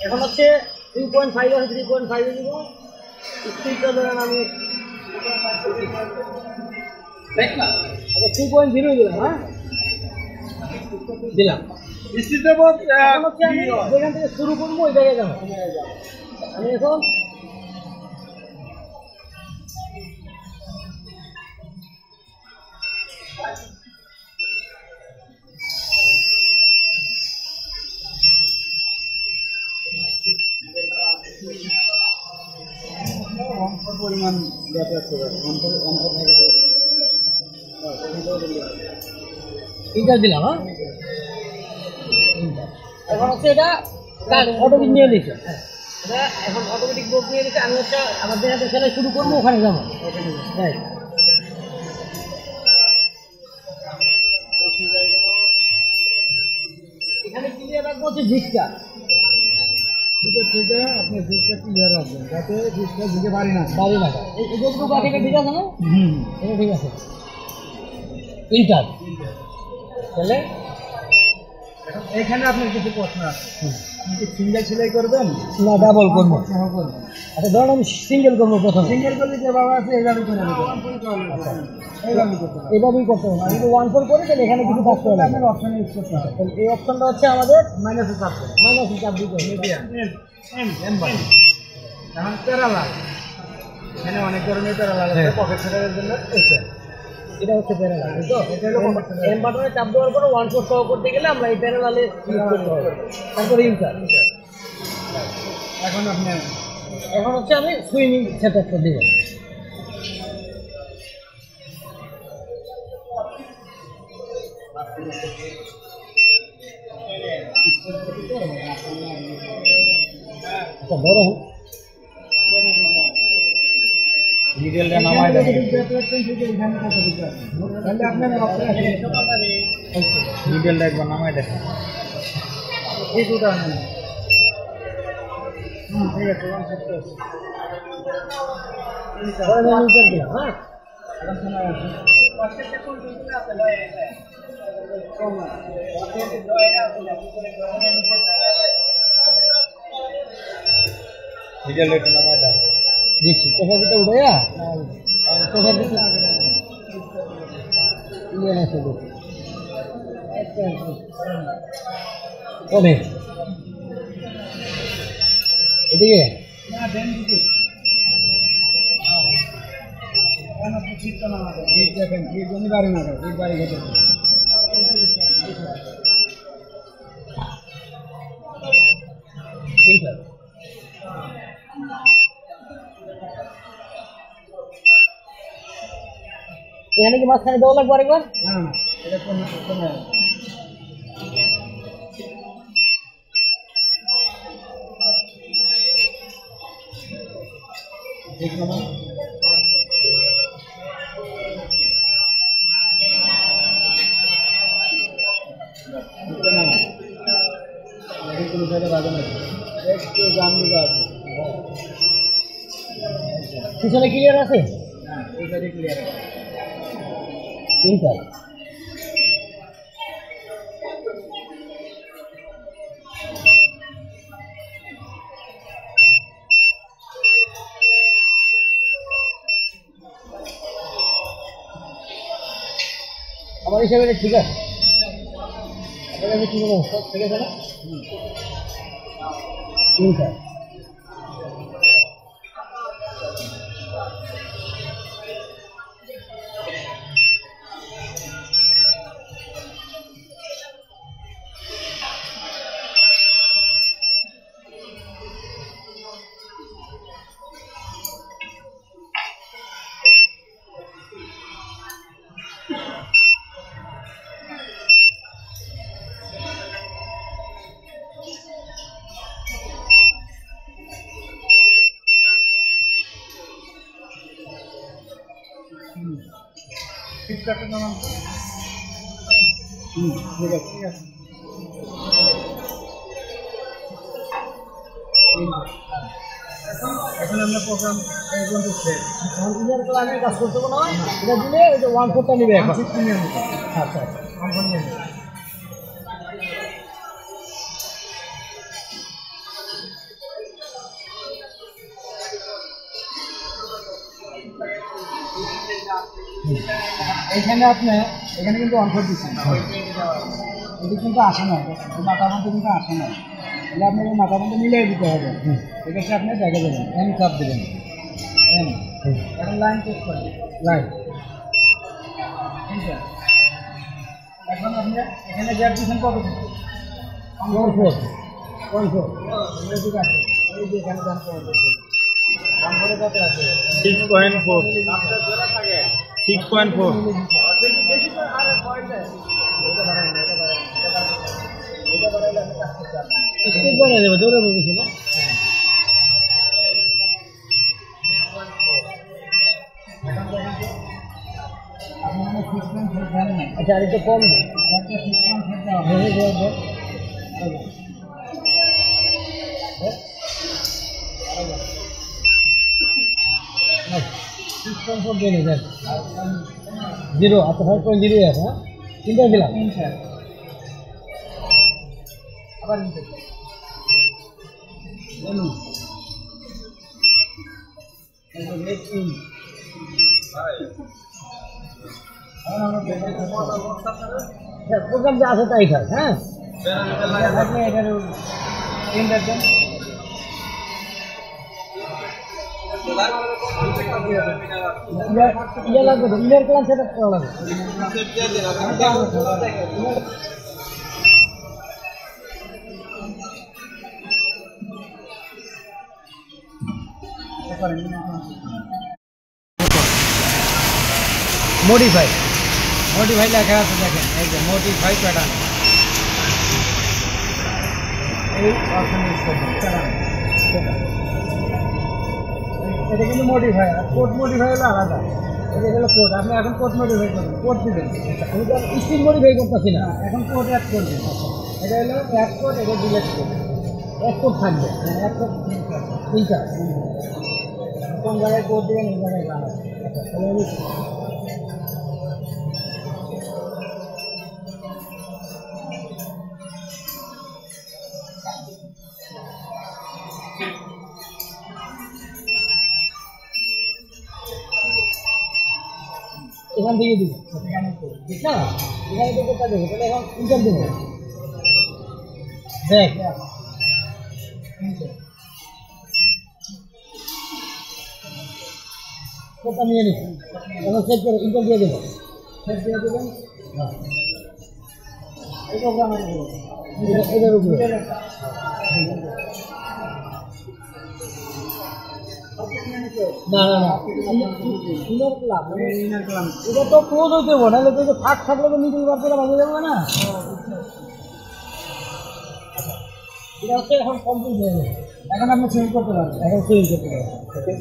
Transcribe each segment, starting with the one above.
এখন হচ্ছে 3.5 আছে 3.5 এ দিব স্পিডটা ধরেন আমি দেখ না আচ্ছা 3.0 দিলাম হ্যাঁ দিলাম স্পিডটা হচ্ছে আমি যেখান থেকে শুরু করবো ওই জায়গায় যাবো আমি এখন পরিমাণ এইটা দিলাম হ্যাঁ এখন হচ্ছে এটা অটোমেটিক নিয়ে নিচ্ছে এটা এখন অটোমেটিক বোর্ড নিয়ে নিচ্ছে আমি হচ্ছে আমার দেখাতে সেলাই শুরু করবো ওখানে যাবো এখানে ক্লিয়ার রাখবো হচ্ছে জিগটা থেকে আপনার জিগটা ক্লিয়ার রাখবেন যাতে জিগটা ঢুকে পারি না এই যতটুকু আছে এটা ঠিক আছে না এটা ঠিক আছে ইন্টার তাহলে এখানে আপনার কিছু প্রশ্ন আছে আপনি কি সিঙ্গেল সেলাই করবেন না ডাবল করবো আচ্ছা ধরুন আমি সিঙ্গেল করবো প্রথম সিঙ্গেল করলে যে বাবা আছে এইভাবে করে নেবো এইভাবেই করতে হবে আমি যদি 1/4 করি তাহলে এখানে কিছু থাকতে হবে আপনার অপশন ইউজ করতে হবে তাহলে এই অপশনটা হচ্ছে আমাদের মাইনাসে চাপ দিতে হবে এখন প্যারালাল এখানে অনেক ধরনের প্যারালাল আছে পকেট সেটারের জন্য এটা হচ্ছে প্যারালাল তো এটা হলো এম বাটনে চাপ দেওয়ার পরে 1/4 সহ করতে গেলে আমরা এই প্যারালালে ইউজ করতে হবে তারপরে ইন্টার এখন হচ্ছে আমি সুইমিং সেটআপটা দিব ধরো ডিটেলটা নামায় দেন তাহলে আপনার ডিটেলটা একবার নামায় দেন এই দুটো আনেন ঠিক আছে হ্যাঁ ডিটেলটা নামায় দেন দিচ্ছি কোথাও দিতে উঠে কোথাও দিতে কবে এদিকে বাড়ি না বাড়ি ঘটে ঠিক আছে এখানে কি মাঝখানে দেওয়া লাগবে আরেকবার না না এটা কোনো ঠিক না কোনো জায়গায় বাজে না একটু জাম দিতে আছে পিছনে ক্লিয়ার আছে হ্যাঁ এই সাইডে ক্লিয়ার আছে তিনটা আমার হিসাবে এটা ঠিক আছে। আপনার কাছে কী বলুন, সব ঠিক আছে না? ঠিক আছে। ফ্লিপকার্টের নাম ঠিক আছে, ঠিক আছে। এখন আমরা প্রোগ্রাম এখন ইনার প্ল্যানে কাজ করতে না, এটা দিলে ওই যে 1/4টা নেবে এখন। আচ্ছা আচ্ছা, এখানে আপনি এখানে কিন্তু অনফোর দিচ্ছেন, এটি কিন্তু আসে না, মাথার মধ্যে কিন্তু আসে না, তাহলে আপনাকে মাথার মধ্যে মিলিয়ে দিতে হবে। এক্ষেত্রে আপনি দেখে দেবেন, এন চাপ দেবেন, এন এখন লাইন চেক করেন, লাইন ঠিক আছে। এখন আপনি এখানে গ্যাপ দিচ্ছেন কত? 1/4 ঠিক আছে। এই যে এখানে দাম কত আছে? দাম করে কত আছে? 6.4 6.4 বেশি করে আরে পয়েন্টে এটা বাড়াই না, এটা বাড়াইলে আমি কাজ করতে পারবো না। ঠিক বাড়াই দেবো, জোরে বলছি না। আচ্ছা, আর একটু কম দিন। জিরো, আচ্ছা 5.0 আছে, হ্যাঁ তিনটা দিলাম আবার প্রোগ্রাম যা আছে তাই থাক। হ্যাঁ আপনি এটার তিনটার দেন, ইয়ে লাগবে তো, ইমেল ক্লাস সেট আপ করা লাগবে। মডিফাই মডিফাই লেখা আছে, দেখেন এই যে মডিফাই প্যাটার্ন, এই অপশন ইউজ করবেন প্যাটার্ন। এটা কিন্তু মডিফাই, আর কোড মডিফাই হলো আলাদা। এটা হলো কোড, আপনি এখন কোড মডিফাই করবেন, কোড দিবেন। আমি তো স্ক্রিন মডিফাই করতেছি না, এখন কোড অ্যাড করবেন। এটা হলো অ্যাড কোড, এটা ডিলেট করবেন। এক কোড থাকবে, এক কোড তিনটা, কোন জায়গায় কোড দেবেন এই জায়গায় আলাদা। আচ্ছা তাহলে এখান থেকে দিব, ঠিক না? এখানে তো কোথায় দেবো, তাহলে এখন ইনকাম দেবো, দেখ কোথা নিয়ে নিচ্ছি, এখন সেট করে ইনকাম দিয়ে দেবো, সেট দিয়ে দেবেন। হ্যাঁ এটার উপরে না না না, ইনার ক্লাব এটা তো ক্লোজ হইতে হবে, নাহলে তো ফাঁক থাকলে তো মিডিল বার করে বাজিয়ে যাবে না। এটা হচ্ছে এখন কমপ্লিট হয়ে যাবে, এখন আপনি চেঞ্জ করতে পারবেন, এখন চেঞ্জ করতে পারবেন।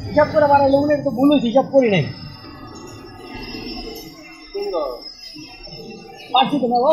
হিসাব করে বাড়াইলে মনে তো ভুল হয়েছে, হিসাব করি নাই পারছি তো না।